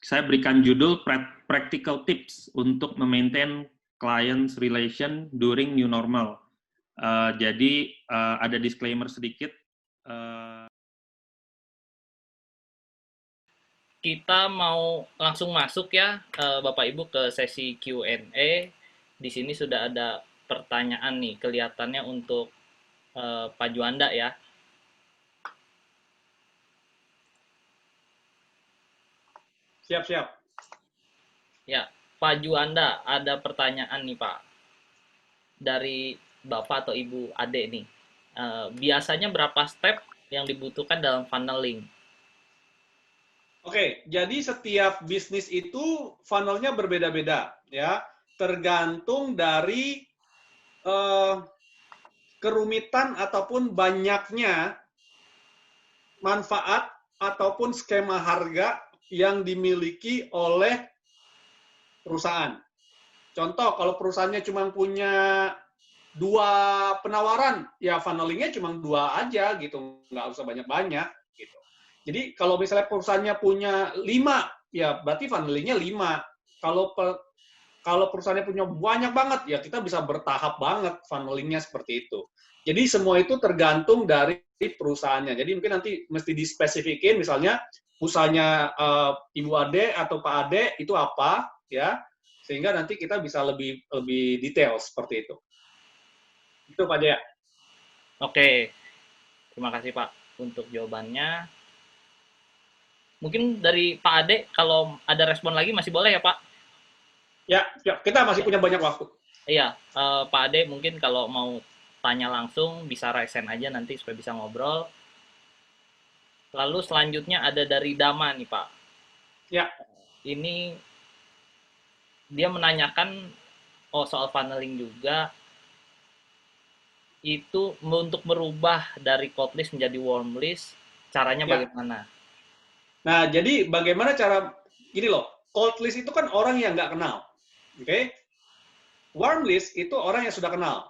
saya berikan judul Practical Tips untuk memaintain clients relation during new normal. Jadi ada disclaimer sedikit. Kita mau langsung masuk ya, Bapak Ibu, ke sesi Q&A. Di sini sudah ada pertanyaan nih, kelihatannya untuk Pak Juanda ya. Siap. Ya, Pak Juanda, ada pertanyaan nih Pak, dari Bapak atau Ibu Ade nih. Biasanya berapa step yang dibutuhkan dalam funneling? Oke, jadi setiap bisnis itu funnelnya berbeda-beda, ya, tergantung dari kerumitan ataupun banyaknya manfaat ataupun skema harga yang dimiliki oleh perusahaan. Contoh, kalau perusahaannya cuma punya 2 penawaran, ya funnelingnya cuma 2 aja gitu, nggak usah banyak-banyak gitu. Jadi kalau misalnya perusahaannya punya 5, ya berarti funnelingnya 5. Kalau perusahaannya punya banyak banget, ya kita bisa bertahap banget funnelingnya seperti itu. Jadi semua itu tergantung dari perusahaannya. Jadi mungkin nanti mesti dispesifikin, misalnya usahanya Ibu Ade atau Pak Ade itu apa, ya, sehingga nanti kita bisa lebih detail seperti itu. Itu Pak Jaya. Oke, terima kasih Pak untuk jawabannya. Mungkin dari Pak Ade, kalau ada respon lagi masih boleh ya Pak? Ya, kita masih punya banyak waktu. Iya, Pak Ade mungkin kalau mau tanya langsung bisa raise hand aja nanti supaya bisa ngobrol. Lalu selanjutnya ada dari Dama nih Pak. Ya. Ini dia menanyakan soal funneling juga. Itu untuk merubah dari cold list menjadi warm list, caranya Ya. bagaimana? Nah, jadi bagaimana cara, gini loh, cold list itu kan orang yang nggak kenal. Oke? Warm list itu orang yang sudah kenal.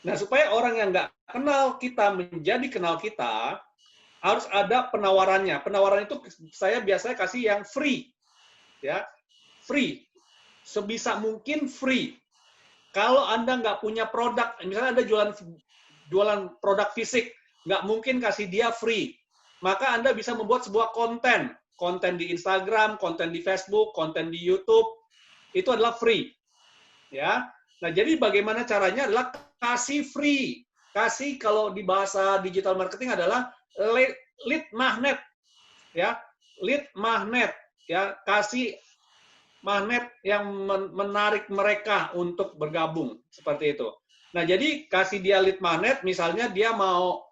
Nah, supaya orang yang nggak kenal kita menjadi kenal kita, harus ada penawarannya. Penawaran itu saya biasanya kasih yang free. Ya, free. Sebisa mungkin free. Kalau Anda nggak punya produk, misalnya Anda jualan produk fisik, nggak mungkin kasih dia free. Maka Anda bisa membuat sebuah konten di Instagram, konten di Facebook, konten di YouTube, itu adalah free. Ya. Nah, jadi bagaimana caranya adalah kasih free. Kasih, kalau di bahasa digital marketing adalah lead magnet. Ya, lead magnet. Ya, kasih magnet yang menarik mereka untuk bergabung, seperti itu. Nah, jadi kasih dia lead magnet, misalnya dia mau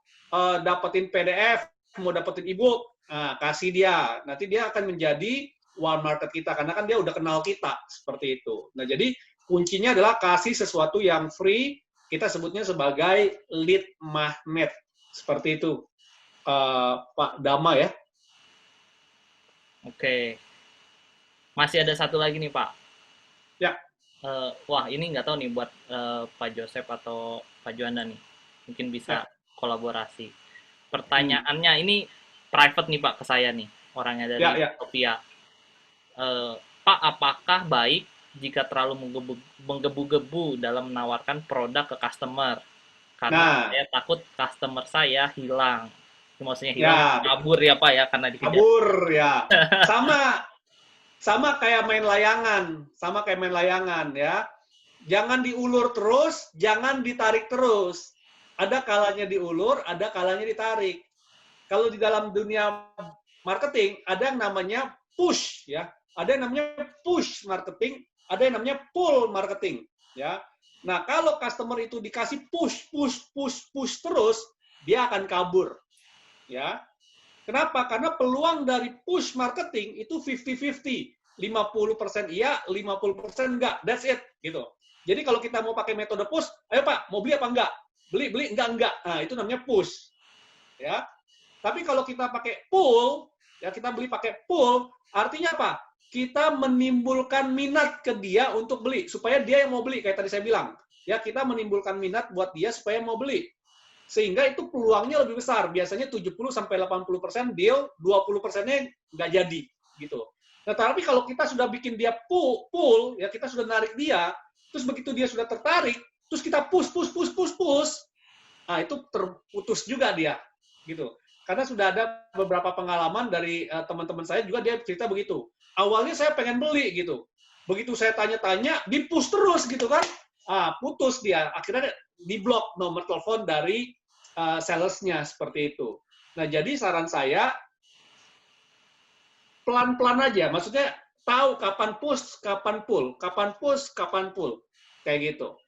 dapetin PDF, mau dapetin e-book, nah, kasih dia. Nanti dia akan menjadi warm market kita, karena kan dia udah kenal kita, seperti itu. Nah, jadi kuncinya adalah kasih sesuatu yang free, kita sebutnya sebagai lead magnet. Seperti itu, Pak Dama ya. Oke. Masih ada satu lagi nih Pak. Ya. Wah, ini nggak tahu nih buat Pak Joseph atau Pak Juanda nih. Mungkin bisa kolaborasi. Pertanyaannya ini private nih Pak ke saya nih. Orangnya dari Sophia. Pak, apakah baik jika terlalu menggebu-gebu dalam menawarkan produk ke customer? Karena saya takut customer saya hilang. Maksudnya hilang, kabur ya Pak ya, karena dikejar. Kabur ya. Sama kayak main layangan ya. Jangan diulur terus, jangan ditarik terus. Ada kalanya diulur, ada kalanya ditarik. Kalau di dalam dunia marketing ada yang namanya push ya. Ada yang namanya push marketing, ada yang namanya pull marketing ya. Nah, kalau customer itu dikasih push terus, dia akan kabur. Ya. Kenapa? Karena peluang dari push marketing itu 50-50. 50% iya, 50% enggak. That's it. Gitu. Jadi kalau kita mau pakai metode push, ayo Pak, mau beli apa enggak? Beli, enggak. Nah, itu namanya push. Ya. Tapi kalau kita pakai pull, ya kita beli pakai pull, artinya apa? Kita menimbulkan minat ke dia untuk beli, supaya dia yang mau beli, kayak tadi saya bilang. Ya, kita menimbulkan minat buat dia supaya mau beli. Sehingga itu peluangnya lebih besar. Biasanya 70-80% deal, 20%-nya nggak jadi. Gitu. Nah, tapi kalau kita sudah bikin dia pull, ya kita sudah narik dia, terus begitu dia sudah tertarik, terus kita push, nah itu terputus juga dia, gitu. Karena sudah ada beberapa pengalaman dari teman-teman saya juga, dia cerita begitu. Awalnya saya pengen beli gitu, begitu saya tanya-tanya, di-push terus gitu kan, putus dia, akhirnya di-block nomor telepon dari sales-nya seperti itu. Nah, jadi saran saya pelan-pelan aja, maksudnya tahu kapan push, kapan pull, kapan push, kapan pull, kayak gitu.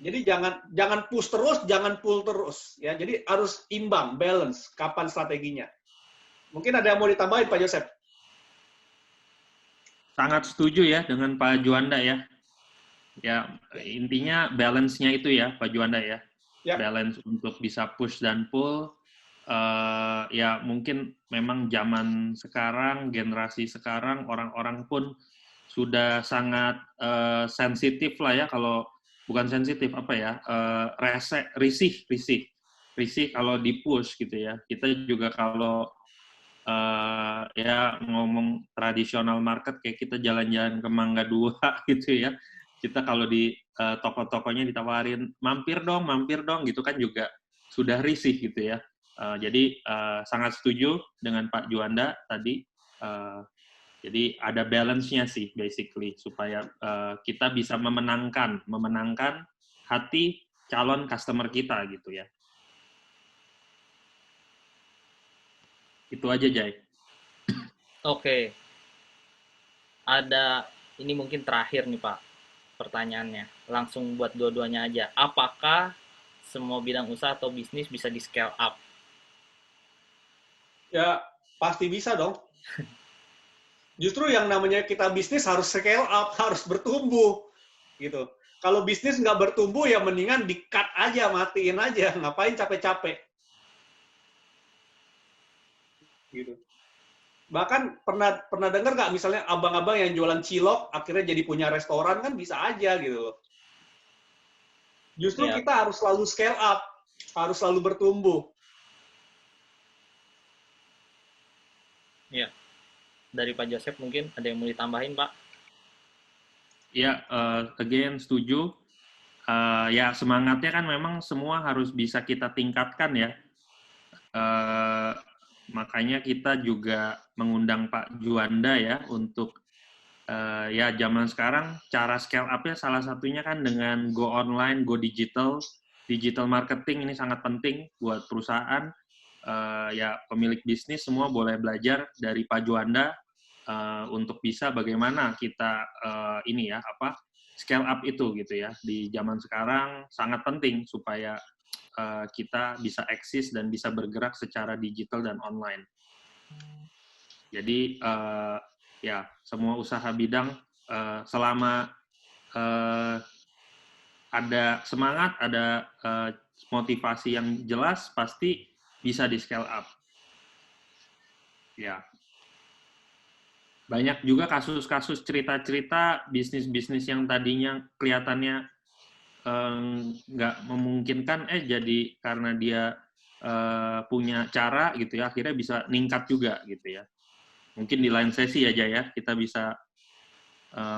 Jadi jangan push terus, jangan pull terus, ya. Jadi harus imbang, balance, kapan strateginya. Mungkin ada yang mau ditambahin, Pak Joseph? Sangat setuju ya dengan Pak Juanda ya. Ya, intinya balance-nya itu ya, Pak Juanda ya. Yep. Balance untuk bisa push dan pull. Ya mungkin memang zaman sekarang, generasi sekarang, orang-orang pun sudah sangat sensitif lah ya, kalau bukan sensitif apa ya, risih kalau di push gitu ya. Kita juga kalau ya ngomong tradisional market kayak kita jalan-jalan ke Mangga 2 gitu ya, kita kalau di toko-tokonya ditawarin mampir dong gitu kan juga sudah risih gitu ya. Jadi sangat setuju dengan Pak Juanda tadi. Jadi ada balance-nya sih basically supaya kita bisa memenangkan hati calon customer kita gitu ya. Itu aja, Jay. Oke. Ada, ini mungkin terakhir nih Pak, pertanyaannya. Langsung buat dua-duanya aja. Apakah semua bidang usaha atau bisnis bisa di scale up? Ya, pasti bisa dong. Justru yang namanya kita bisnis harus scale up, harus bertumbuh. Gitu. Kalau bisnis nggak bertumbuh, ya mendingan di-cut aja, matiin aja. Ngapain capek-capek. Gitu. Bahkan pernah dengar nggak misalnya abang-abang yang jualan cilok akhirnya jadi punya restoran, kan bisa aja gitu. Justru kita harus selalu scale up, harus selalu bertumbuh. Ya, dari Pak Joseph mungkin ada yang mau ditambahin Pak? Ya, again setuju. Ya semangatnya kan memang semua harus bisa kita tingkatkan ya. Makanya kita juga mengundang Pak Juanda ya untuk ya zaman sekarang cara scale up-nya salah satunya kan dengan go online, go digital. Digital marketing ini sangat penting buat perusahaan. Ya pemilik bisnis semua boleh belajar dari Pak Juanda untuk bisa bagaimana kita ini ya scale up itu gitu ya. Di zaman sekarang sangat penting supaya kita bisa eksis dan bisa bergerak secara digital dan online. Jadi ya semua usaha bidang selama ada semangat, ada motivasi yang jelas, pasti bisa di scale up. Ya. Banyak juga kasus-kasus cerita-cerita bisnis-bisnis yang tadinya kelihatannya nggak memungkinkan, jadi karena dia punya cara gitu ya, akhirnya bisa ningkat juga gitu ya. Mungkin di lain sesi aja ya, kita bisa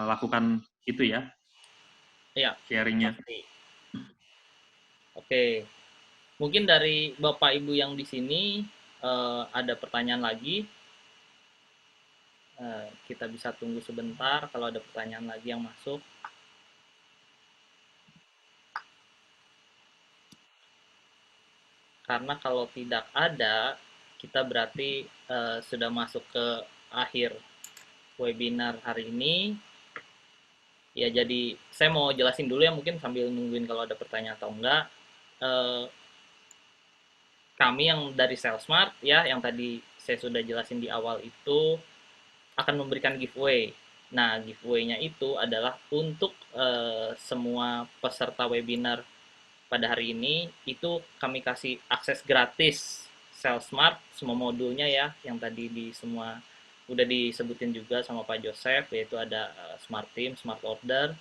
lakukan itu ya, sharingnya. Oke, mungkin dari Bapak Ibu yang di sini ada pertanyaan lagi. Kita bisa tunggu sebentar kalau ada pertanyaan lagi yang masuk. Karena kalau tidak ada, kita berarti sudah masuk ke akhir webinar hari ini. Ya, jadi saya mau jelasin dulu ya, mungkin sambil nungguin kalau ada pertanyaan atau enggak. Kami yang dari Salesmart ya, yang tadi saya sudah jelasin di awal itu akan memberikan giveaway. Nah, giveaway-nya itu adalah untuk semua peserta webinar pada hari ini, itu kami kasih akses gratis Salesmart, semua modulnya ya, yang tadi di semua udah disebutin juga sama Pak Joseph, yaitu ada Smart Team, Smart Order,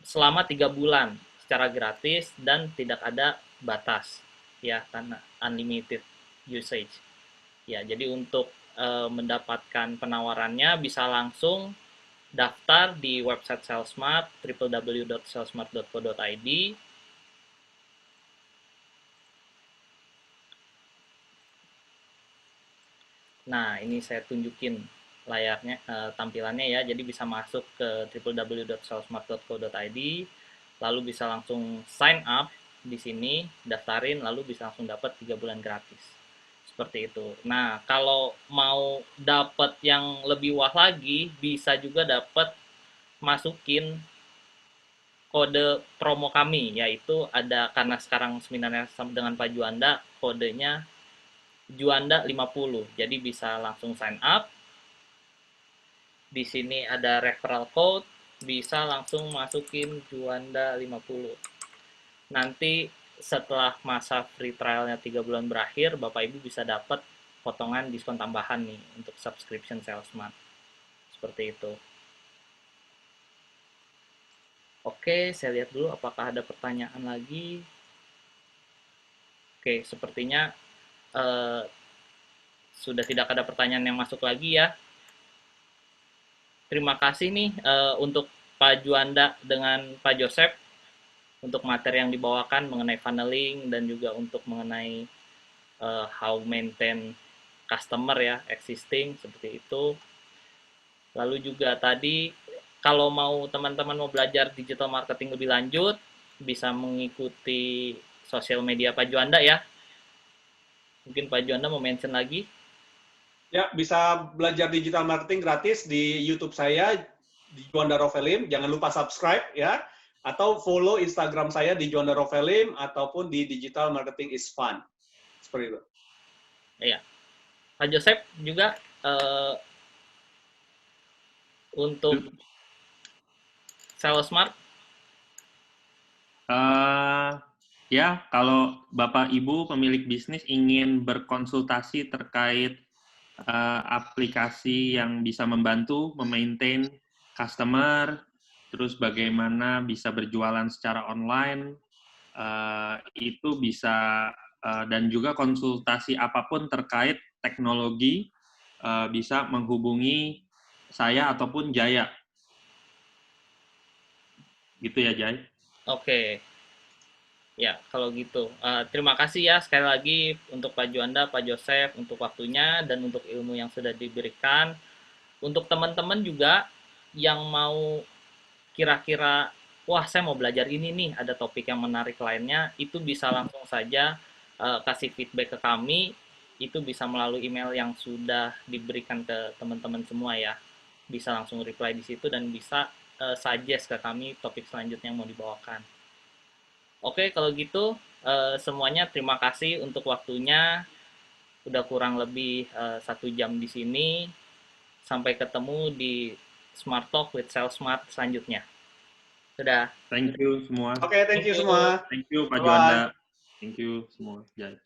selama 3 bulan secara gratis dan tidak ada batas ya, karena unlimited usage. Ya, jadi untuk mendapatkan penawarannya bisa langsung daftar di website Salesmart www.salesmart.co.id. Nah, ini saya tunjukin layarnya, tampilannya ya. Jadi bisa masuk ke www.salesmart.co.id, lalu bisa langsung sign up di sini, daftarin, lalu bisa langsung dapat 3 bulan gratis. Seperti itu. Nah, kalau mau dapat yang lebih wah lagi, bisa juga dapat masukin kode promo kami, yaitu ada, karena sekarang seminarnya sama dengan Pak Juanda, kodenya Juanda 50. Jadi bisa langsung sign up. Di sini ada referral code, bisa langsung masukin Juanda 50. Nanti setelah masa free trialnya 3 bulan berakhir, Bapak Ibu bisa dapat potongan diskon tambahan nih untuk subscription Salesmart. Seperti itu. Oke, saya lihat dulu apakah ada pertanyaan lagi. Oke, sepertinya sudah tidak ada pertanyaan yang masuk lagi ya. Terima kasih nih untuk Pak Juanda dengan Pak Joseph untuk materi yang dibawakan mengenai funneling dan juga untuk mengenai how maintain customer ya, existing, seperti itu. Lalu juga tadi kalau mau teman-teman mau belajar digital marketing lebih lanjut, bisa mengikuti sosial media Pak Juanda ya. Mungkin Pak Juanda mau mention lagi. Ya, bisa belajar digital marketing gratis di YouTube saya di Juanda Rovelim. Jangan lupa subscribe ya, atau follow Instagram saya di Juanda Rovelim ataupun di Digital Marketing is Fun. Seperti itu. Iya. Pak Joseph juga untuk Salesmart. Ya, kalau Bapak Ibu pemilik bisnis ingin berkonsultasi terkait aplikasi yang bisa membantu memaintain customer, terus bagaimana bisa berjualan secara online, itu bisa, dan juga konsultasi apapun terkait teknologi, bisa menghubungi saya ataupun Jaya. Gitu ya, Jay? Oke. Ya, kalau gitu. Terima kasih ya sekali lagi untuk Pak Juanda, Pak Joseph, untuk waktunya dan untuk ilmu yang sudah diberikan. Untuk teman-teman juga yang mau kira-kira, wah saya mau belajar ini nih, ada topik yang menarik lainnya, itu bisa langsung saja kasih feedback ke kami. Itu bisa melalui email yang sudah diberikan ke teman-teman semua ya. Bisa langsung reply di situ dan bisa suggest ke kami topik selanjutnya yang mau dibawakan. Oke, kalau gitu semuanya terima kasih untuk waktunya. Udah kurang lebih 1 jam di sini. Sampai ketemu di Smart Talk with Sales Smart selanjutnya. Sudah. Thank you semua. Oke, thank Thank you you. semua. Thank you Pak Bye-bye. Juanda. Thank you semua. Jai.